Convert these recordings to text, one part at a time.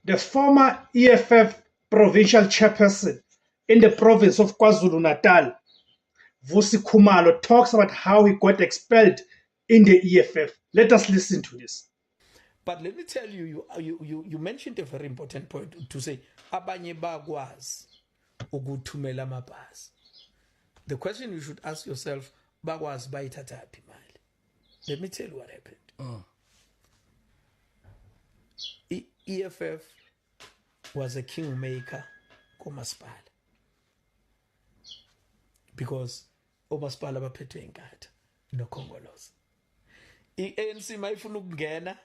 the former EFF provincial chairperson in the province of KwaZulu-Natal, Vusi Khumalo, talks about how he got expelled in the EFF. Let us listen to this. But let me tell you, you mentioned a very important point to say, abanye bakwazi ukuthumela amabhasi. The question you should ask yourself, bakwazi bayithathaphi imali. Let me tell you what happened. EFF was a kingmaker kumasipala because omasipala baphethwe inkatha nokhongolose. I-ANC mayifuna ukungena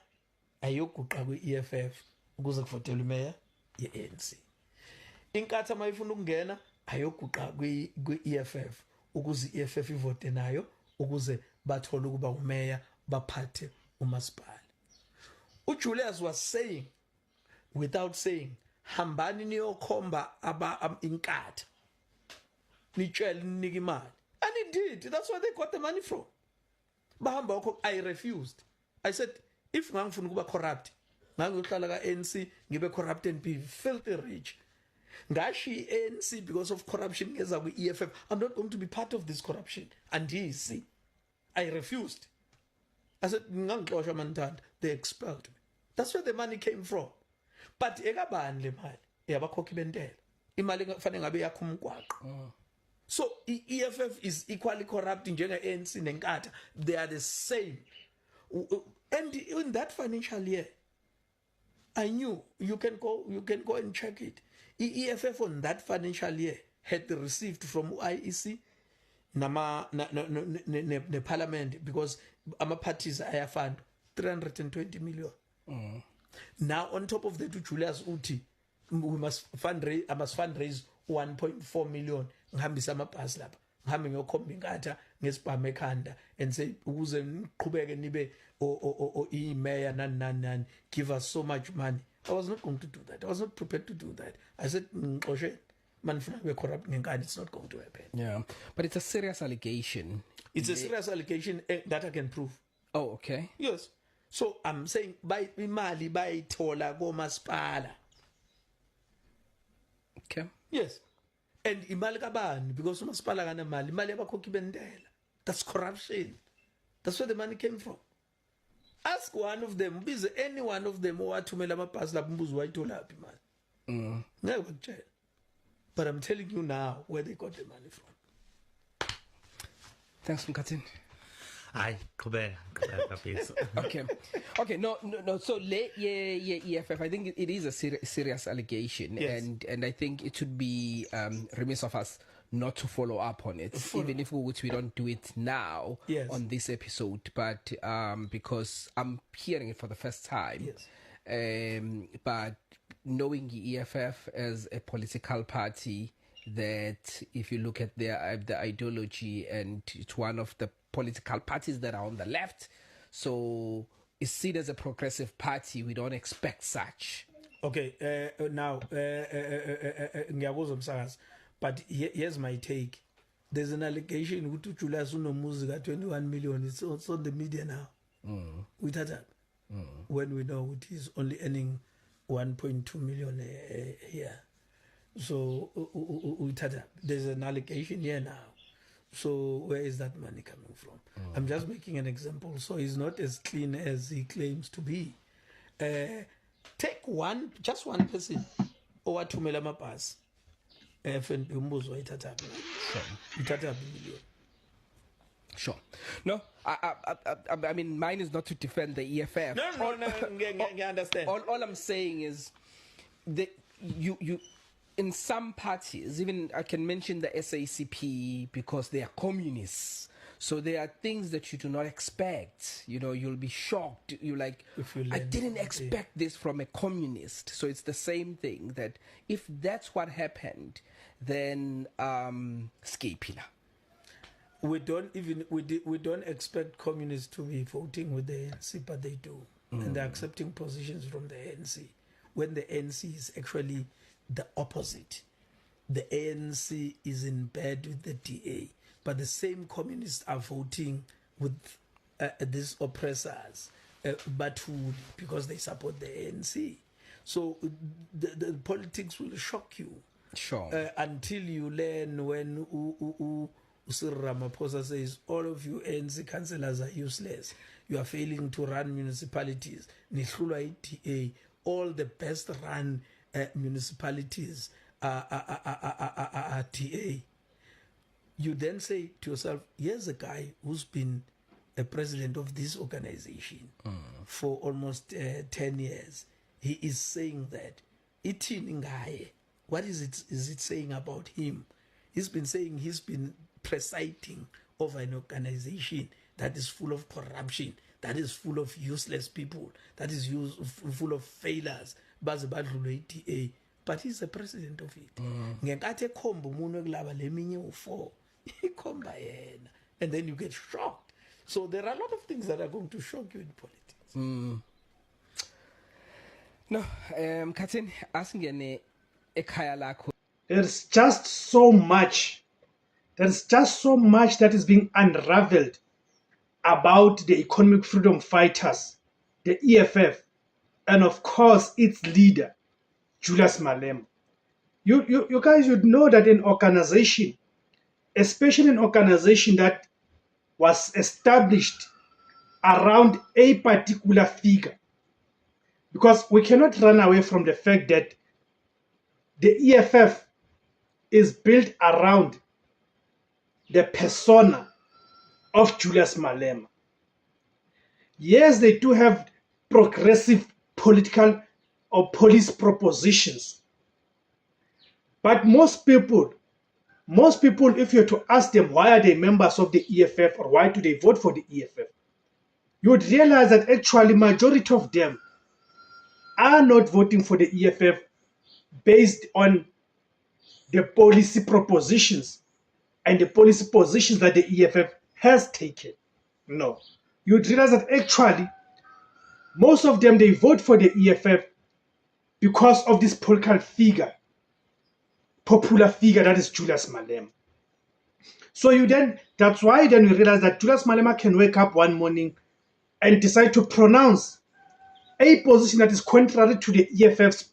ayoguqa kwi-EFF ukuze kuvotelwe imeya ye-ANC. Inkatha mayifuna ukungena ayoguqa kwi-EFF ukuze i-EFF ivote nayo ukuze bathole ukuba umeya baphathe umasipala. uJulius was saying without saying, hambani niyokhomba inkatha nitshele ninike imali. And he did. That's where they got the money from. Bahamba wakho, I refused. I said, if ngangifuna ukuba corrupt, ngangiyohlala ka-ANC ngibe corrupt and be filthy rich. Ngashi ANC because of corruption ngeza kwi-EFF. I'm not going to be part of this corruption. And he see, I refused. I said, ngangixoshwa manithanda. They expelled me. That's where the money came from. But ekabani le mali yabakhokhi bentela. Imali kufanele ngabe yakho umgwaqo. So EFF is equally corrupt njenge-ANC nenkatha. They are the same. And in that financial year, I knew you can go and check it. EFF on that financial year had received from IEC ne parliament because ama parties ayafund 320 million. Now on top of that, Julius Uti, we must fundraise 1.4 million. Ngihambisa amabhasi lapha. Ngihambe ngiyokhomba inkatha ngesibhame ekhanda and say ukuze niqhubeke nibe imeya nani give us so much money. I was not going to do that. I was not prepared to do that. I said ngixoshe manifuna kube corrupt ngenkani. It's not going to happen. Yeah, but it's a serious allegation. It's a serious allegation that I can prove. Oh, okay. Yes. So I'm saying by imali bayithola komasipala. Okay. Yes. And imali kabani because umasipala kanamali, imali yabakhokhi bentela. That's corruption. That's where the money came from. Ask one of them, bize any one of them owathumela amabhasi lapho umbuzo wayitholaphi imali. Ngeke bakutshela. But I'm telling you now where they got the money from. Thanks, Mkhathini. Okay. No. So EFF, I think it is a serious allegation, yes. and I think it should be remiss of us not to follow up on it, even if we don't do it now yes. on this episode, but because I'm hearing it for the first time. Yes. But knowing the EFF as a political party, that if you look at the ideology, and it's one of the political parties that are on the left, so is seen as a progressive party. We don't expect such. Okay, now ngiyakuzwa msakazi, but here's my take. There's an allegation ukuthi uJulius unomuzi ka21 million. It's also on the media now. We that when we know it is only earning 1.2 million a year. So there's an allegation here now. So where is that money coming from? I'm just making an example. So he's not as clean as he claims to be. Take just one person owathumela amabhasi. FNB umbuzo wayithathaphi. Ithathaphi million. Sure. No, I mean, mine is not to defend the EFF. No, I understand. All I'm saying is that you in some parties, even I can mention the SACP because they are communists. So there are things that you do not expect. You know, you'll be shocked. I didn't expect this from a communist. So it's the same thing, that if that's what happened, then skipila. We don't expect communists to be voting with the ANC, but they do. And they're accepting positions from the ANC. When the ANC is actually the opposite. The ANC is in bed with the DA, but the same communists are voting with these oppressors, but because they support the ANC. So the politics will shock you. Sure. Until you learn when Cyril Ramaphosa says all of you ANC councillors are useless, you are failing to run municipalities, nihlulwa i-DA, all the best run municipalities are DA. You then say to yourself, here's a guy who's been a president of this organization for almost 10 years. He is saying that. Ithini ngaye? What is it saying about him? He's been saying he's been presiding over an organization that is full of corruption, that is full of useless people, that is full of failures. But he's the president of it. Ngenkathi ekhomba umuntu ekulaba leminye u4 ikhomba yena, and then you get shocked. So there are a lot of things that are going to shock you in politics. No, Katin, asingene ekhaya lakho. There's just so much. There's just so much that is being unraveled about the economic freedom fighters, the EFF, and of course its leader, Julius Malema. You guys should know that an organization, especially an organization that was established around a particular figure, because we cannot run away from the fact that the EFF is built around the persona of Julius Malema. Yes, they do have progressive political or police propositions, but most people, if you're to ask them why are they members of the EFF or why do they vote for the EFF, you would realize that actually majority of them are not voting for the EFF based on the policy propositions and the policy positions that the EFF has taken. No. You'd realize that actually most of them, they vote for the EFF because of this political figure, popular figure that is Julius Malema. So that's why then you realize that Julius Malema can wake up one morning and decide to pronounce a position that is contrary to the EFF's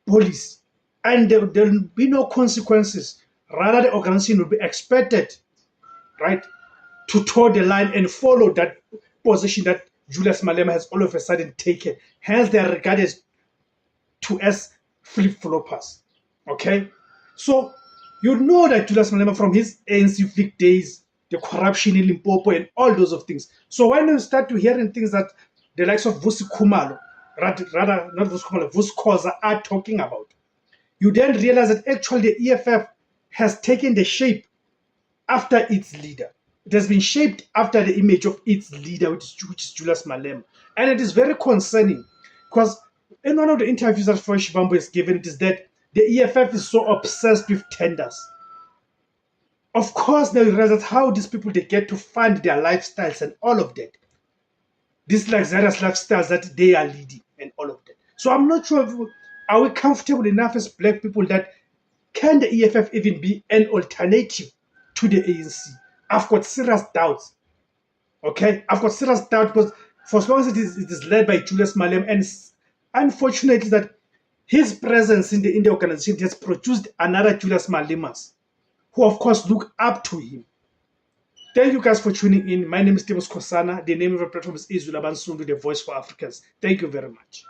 policy, and there will be no consequences. Rather, the organization will be expected, right, to toe the line and follow that position that Julius Malema has all of a sudden taken. Hence, they are regarded as flip-floppers. Okay? So, you know that Julius Malema from his ANC flick days, the corruption in Limpopo and all those of things. So, when you start to hearing things that the likes of Vusi Khumalo, rather not Vusi Khumalo, Vusi Khoza are talking about, you then realize that actually the EFF has taken the shape after its leader. It has been shaped after the image of its leader, which is Julius Malema. And it is very concerning because in one of the interviews that Fresh Bambo is given, it is that the EFF is so obsessed with tenders. Of course, they realize how these people, they get to fund their lifestyles and all of that. These luxurious lifestyles that they are leading and all of that. So I'm not sure, are we comfortable enough as black people that can the EFF even be an alternative to the ANC? I've got serious doubts. Okay? I've got serious doubts because for as long as it is led by Julius Malema, and unfortunately that his presence in the organization has produced another Julius Malemas, who of course look up to him. Thank you guys for tuning in. My name is Temos Kosana. The name of the platform is Izula Bansundu, the Voice for Africans. Thank you very much.